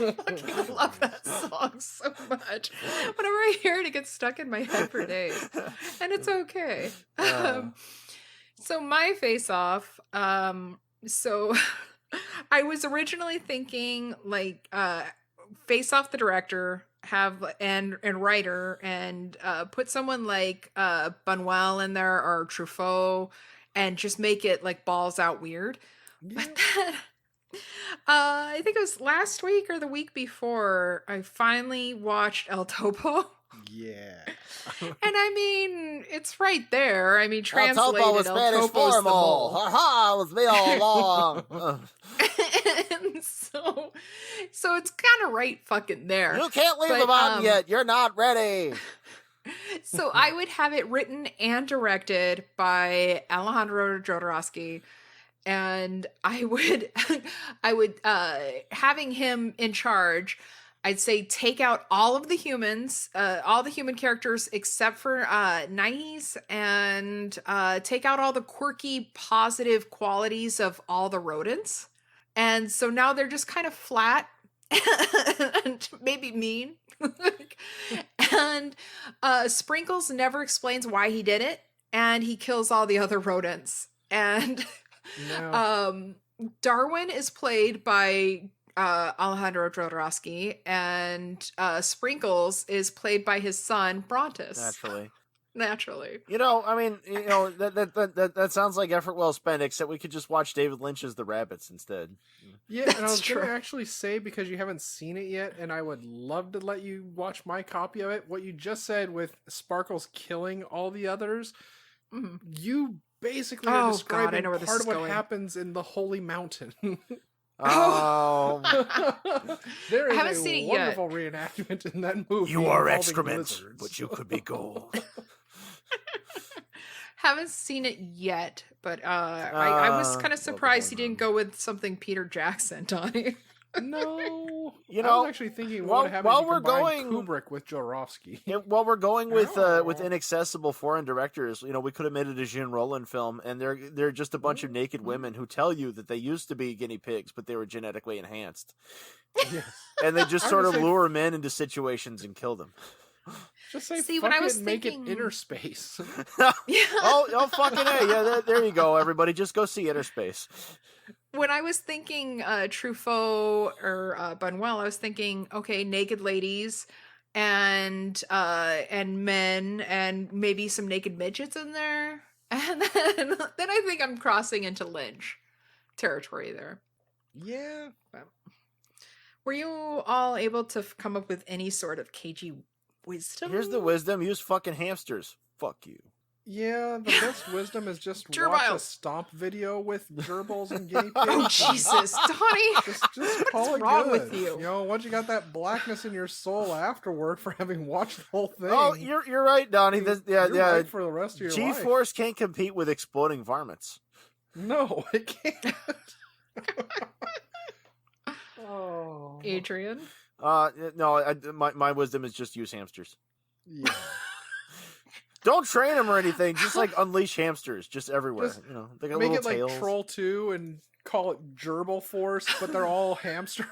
I fucking love that song so much. Whenever I hear it, it gets stuck in my head for days. And it's okay. So my face-off, so I was originally thinking, like, face off the director, have and writer, and put someone like Buñuel in there or Truffaut, and just make it like balls out weird. Yeah. But then I think it was last week or the week before, I finally watched El Topo. Yeah. And I mean, it's right there. I mean, translated, El Topo was Spanish Topo's the formal. bull. Ha-ha, it was me all along. And so it's kind of right fucking there. You can't leave the mountain yet. You're not ready. So I would have it written and directed by Alejandro Jodorowsky, and I would having him in charge. I'd say take out all of the humans, all the human characters except for Nais, and take out all the quirky, positive qualities of all the rodents. And so now they're just kind of flat and maybe mean. And Sprinkles never explains why he did it. and he kills all the other rodents. And No. Darwin is played by Alejandro Jodorowsky, and Sprinkles is played by his son Brontus. Naturally. I mean, that sounds like effort well spent, except we could just watch David Lynch's The Rabbits instead. Yeah, and I was going to actually say, because you haven't seen it yet, and I would love to let you watch my copy of it, what you just said with Sparkles killing all the others, you basically are describing part of what happens in the Holy Mountain. Oh, there is a wonderful reenactment in that movie. You are excrement, but you could be gold. Haven't seen it yet, but I was kind of surprised he didn't go with something Peter Jackson, Donnie. No, I was actually thinking what would happen if you combine Kubrick with Jodorowsky. While we're going with inaccessible foreign directors, we could have made it a Jean Roland film, and they're just a bunch of naked women who tell you that they used to be guinea pigs, but they were genetically enhanced. Yes. And they just sort of lure men into situations and kill them. Just say when I was thinking... make it Inner Space. Oh, fucking A. Yeah, there you go, everybody. Just go see Inner Space. When I was thinking Truffaut or Buñuel, I was thinking, okay, naked ladies and men and maybe some naked midgets in there. And then I think I'm crossing into Lynch territory there. Yeah. Were you all able to come up with any sort of cagey wisdom? Here's the wisdom. Use fucking hamsters. Fuck you. Yeah, the best wisdom is just watch a stomp video with gerbils and guinea pigs. Oh, Jesus, Donnie! Just call it wrong good. with you? Once you got that blackness in your soul afterward for having watched the whole thing. Oh, you're right, Donnie. You're right for the rest of your life. G-Force can't compete with exploding varmints. No, it can't. Oh, Adrian? No, my wisdom is just use hamsters. Yeah. Don't train them or anything. Just unleash hamsters just everywhere. Just they got make little it tails. Like Troll 2 and call it Gerbil Force, but they're all hamsters.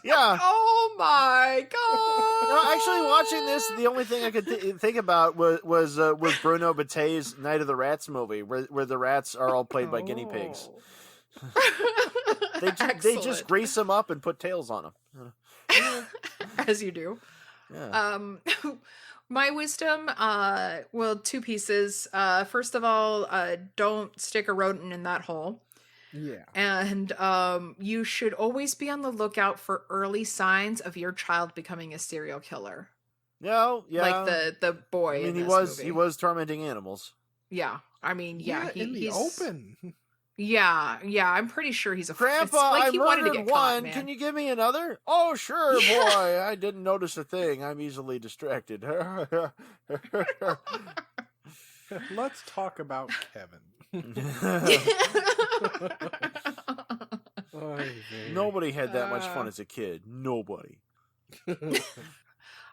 Yeah. Oh my god. No, actually, watching this, the only thing I could think about was Bruno Mattei's Night of the Rats movie, where the rats are all played by guinea pigs. They just grease them up and put tails on them. As you do. Yeah. My wisdom, two pieces. First of all, don't stick a rodent in that hole. Yeah. And you should always be on the lookout for early signs of your child becoming a serial killer. No, yeah. Like the boy. I mean, he was tormenting animals. Yeah. I mean, he's open. Yeah, I'm pretty sure he's a Grandpa, he I wanted to murdered get caught, one. man. Can you give me another? Oh, sure, boy. I didn't notice a thing. I'm easily distracted. Let's talk about Kevin. Nobody had that much fun as a kid. Nobody. I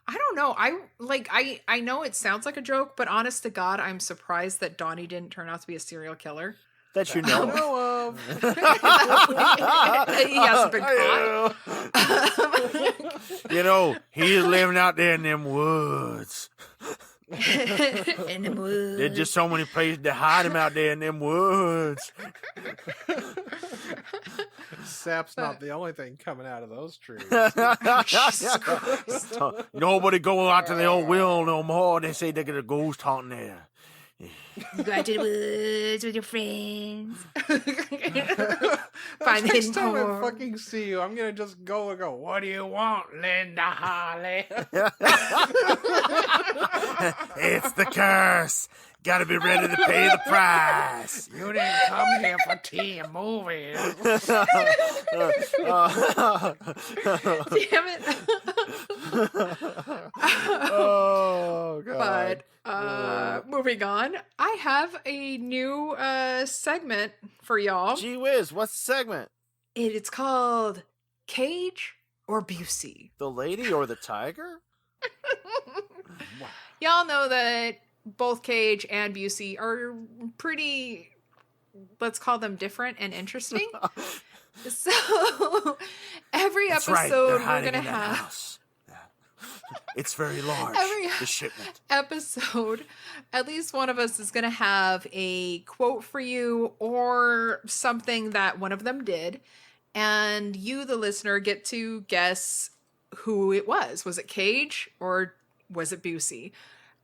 don't know. I know it sounds like a joke, but honest to God, I'm surprised that Donnie didn't turn out to be a serial killer. That you know of. He hasn't been caught. He's living out there in them woods. In the woods. There's just so many places to hide him out there in them woods. Sap's not the only thing coming out of those trees. Jesus Christ. Nobody go out to the old will no more. They say they get a ghost haunting there. You go out to the woods with your friends. Find the Next hidden time I porn. fucking see you, I'm gonna just go and go, what do you want, Linda Harley? It's the curse. Gotta be ready to pay the price. You didn't come here for tea and movies. Damn it. Oh, God. But moving on, I have a new segment for y'all. Gee whiz, what's the segment? It's called Cage or Busey. The lady or the tiger? Wow. Y'all know that both Cage and Busey are pretty, let's call them different and interesting. So every That's episode right. we're going to have... It's very large. Every the shipment. episode, at least one of us is going to have a quote for you or something that one of them did. And you, the listener, get to guess who it was. Was it Cage or was it Busey?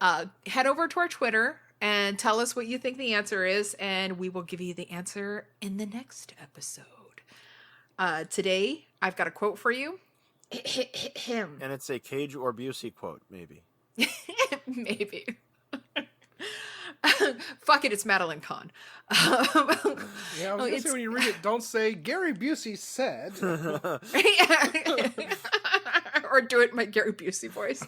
Head over to our Twitter and tell us what you think the answer is, and we will give you the answer in the next episode. Today, I've got a quote for you. And it's a Cage or Busey quote, maybe. Maybe. Fuck it, it's Madeline Kahn. Yeah, I was gonna say when you read it, don't say Gary Busey said. Or do it in my Gary Busey voice.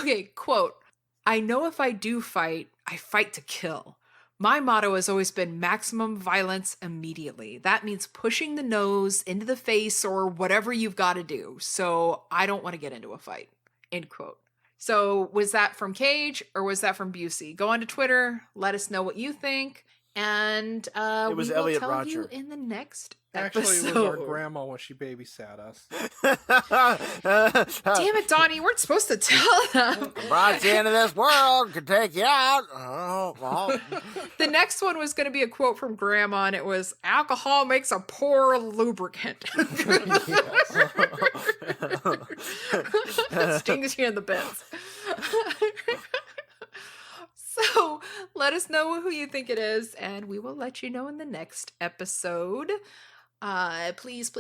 Okay, quote. I know if I do fight, I fight to kill. My motto has always been maximum violence immediately. That means pushing the nose into the face or whatever you've got to do. So I don't want to get into a fight. End quote. So was that from Cage or was that from Busey? Go on to Twitter. Let us know what you think. And it was we will Elliot tell Rodger. you in the next Actually, episode. it was our grandma when she babysat us. Damn it, Donnie. You weren't supposed to tell them. Brought you into this world, could take you out. Oh. The next one was going to be a quote from Grandma, and it was, alcohol makes a poor lubricant. Stings you in the bits. So let us know who you think it is, and we will let you know in the next episode. Please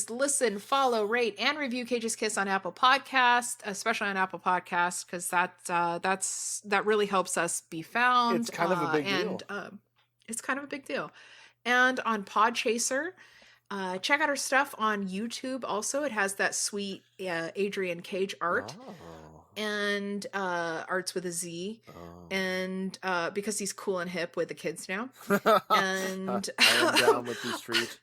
listen, follow, rate, and review Cage's Kiss on Apple Podcasts, especially on Apple Podcasts, because that really helps us be found. It's kind of a big deal. It's kind of a big deal. And on Podchaser, check out our stuff on YouTube. Also, it has that sweet Adrian Cage art. Oh. And arts with a Z, and because he's cool and hip with the kids now. And I am down with these streets.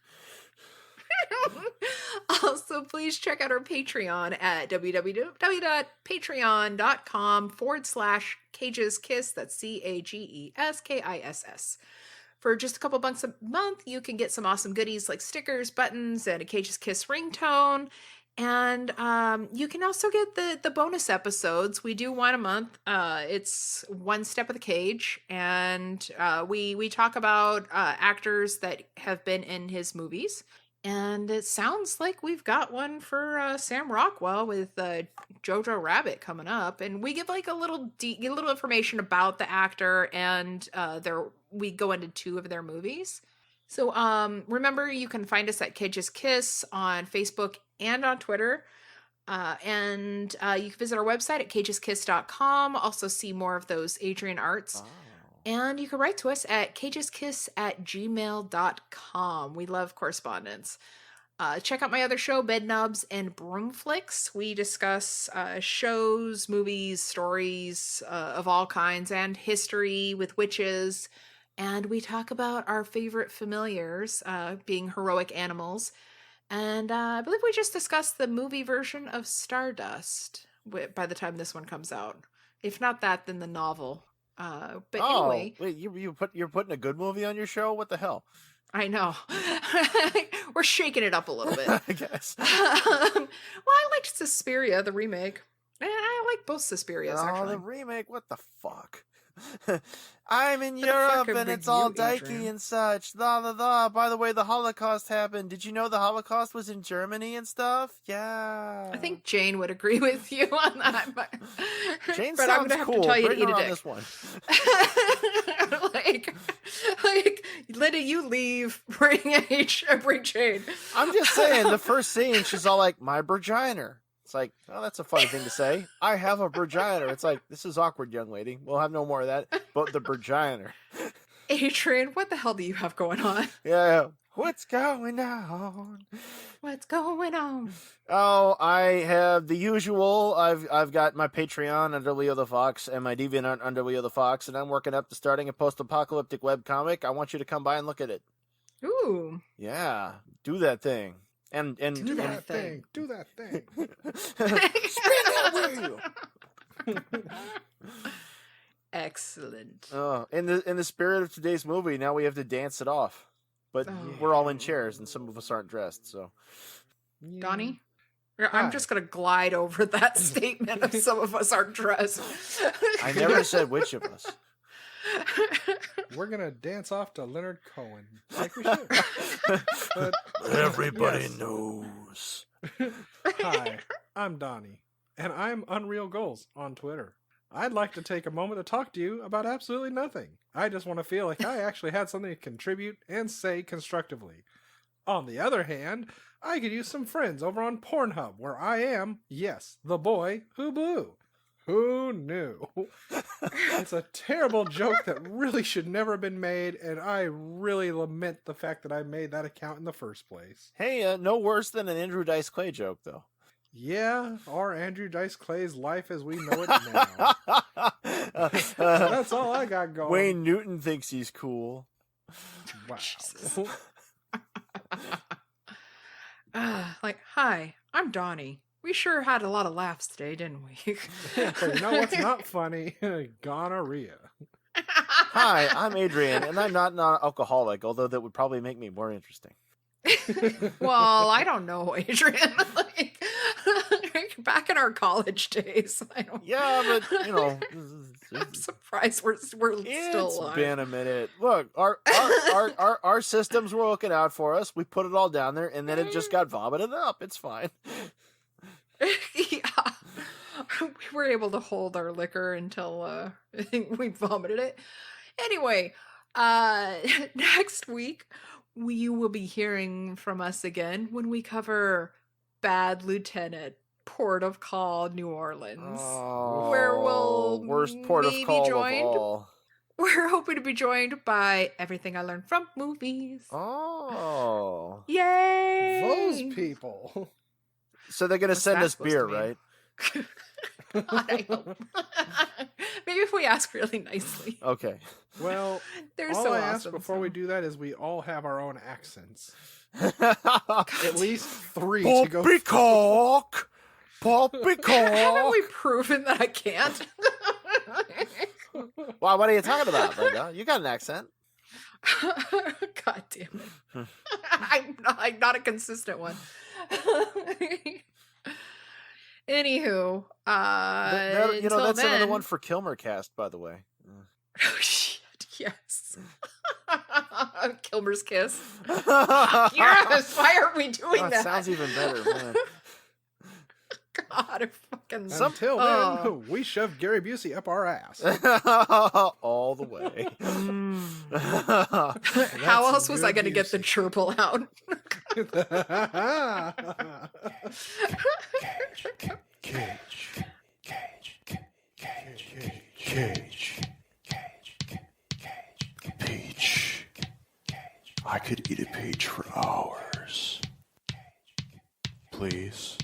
Also, please check out our Patreon at www.patreon.com/CagesKiss. That's CAGESKISS. For just a couple bucks a month, you can get some awesome goodies like stickers, buttons, and a Cage's Kiss ringtone. And you can also get the bonus episodes. We do one a month. It's One Step of the Cage, and we talk about actors that have been in his movies. And it sounds like we've got one for Sam Rockwell with Jojo Rabbit coming up, and we give like a little information about the actor, and we go into 2 of their movies. So remember, you can find us at Cage's Kiss on Facebook and on Twitter. And you can visit our website at cageskiss.com. Also see more of those Adrian arts. Oh. And you can write to us at cageskiss@gmail.com. We love correspondence. Check out my other show, Bed Nubs and Broomflicks. We discuss shows, movies, stories of all kinds, and history with witches. And we talk about our favorite familiars, being heroic animals. And I believe we just discussed the movie version of Stardust by the time this one comes out. If not that, then the novel. But anyway. Wait, you're putting a good movie on your show? What the hell? I know. We're shaking it up a little bit. I guess. Well, I liked Suspiria, the remake. I like both Suspirias, actually. The remake? What the fuck? I'm in Europe and it's all dykey and such. By the way, the Holocaust happened. Did you know the Holocaust was in Germany and stuff? Yeah. I think Jane would agree with you on that. But Jane but sounds I'm gonna have cool. to tell you Bring to eat her a on dick. this one. like Linda, you leave. Bring Jane. I'm just saying, the first scene, she's all like, "My vagina." It's like, oh, that's a funny thing to say. I have a vagina. It's like, this is awkward, young lady. We'll have no more of that. But the vagina. Adrian, what the hell do you have going on? Yeah. What's going on? What's going on? Oh, I have the usual. I've got my Patreon under Leo the Fox and my DeviantArt under Leo the Fox, and I'm working up to starting a post-apocalyptic webcomic. I want you to come by and look at it. Ooh. Yeah. Do that thing. And do that thing. Do that thing. Spin that wheel. Excellent. Oh, in the spirit of today's movie, now we have to dance it off. But we're all in chairs, and some of us aren't dressed. So, Donnie, I'm just going to glide over that statement of some of us aren't dressed. I never said which of us. We're going to dance off to Leonard Cohen. Like we should. But, everybody knows. Hi, I'm Donnie, and I'm Unreal Goals on Twitter. I'd like to take a moment to talk to you about absolutely nothing. I just want to feel like I actually had something to contribute and say constructively. On the other hand, I could use some friends over on Pornhub, where I am, yes, the boy who blew. Who knew? It's a terrible joke that really should never have been made, and I really lament the fact that I made that account in the first place. Hey, no worse than an Andrew Dice Clay joke, though. Yeah, or Andrew Dice Clay's life as we know it now. That's all I got going. Wayne Newton thinks he's cool. Wow. Like, hi, I'm Donnie. We sure had a lot of laughs today, didn't we? But you know what's not funny? Gonorrhea. Hi, I'm Adrian, and I'm not non-alcoholic, although that would probably make me more interesting. Well, I don't know, Adrian. Like, back in our college days, I don't. Yeah, but you know, I'm surprised we're still alive. It's been a minute. Look, our systems were looking out for us. We put it all down there, and then it just got vomited up. It's fine. Yeah, we were able to hold our liquor until we vomited it. Anyway, next week you will be hearing from us again when we cover Bad Lieutenant, Port of Call, New Orleans, where we'll worst port of call joined. of all. We're hoping to be joined by everything I learned from movies. Oh, yay! Those people. So they're gonna send us beer, right? God, I hope. Maybe if we ask really nicely. Okay. Well, They're all so I awesome, ask before we do that is we all have our own accents. Poppycock! At least 3 to go. Poppycock! Haven't we proven that I can't? Wow, what are you talking about, Linda? You got an accent. God damn it. I'm not a consistent one. Anywho, that's then... another one for Kilmer Cast, by the way. Oh shit! Yes. Kilmer's Kiss. Yes. Why aren't we doing that? Sounds even better, man. God, fucking. Until then, we shoved Gary Busey up our ass. All the way. How else was I going to get the chirple out? Peach. I could eat a peach for hours. Please.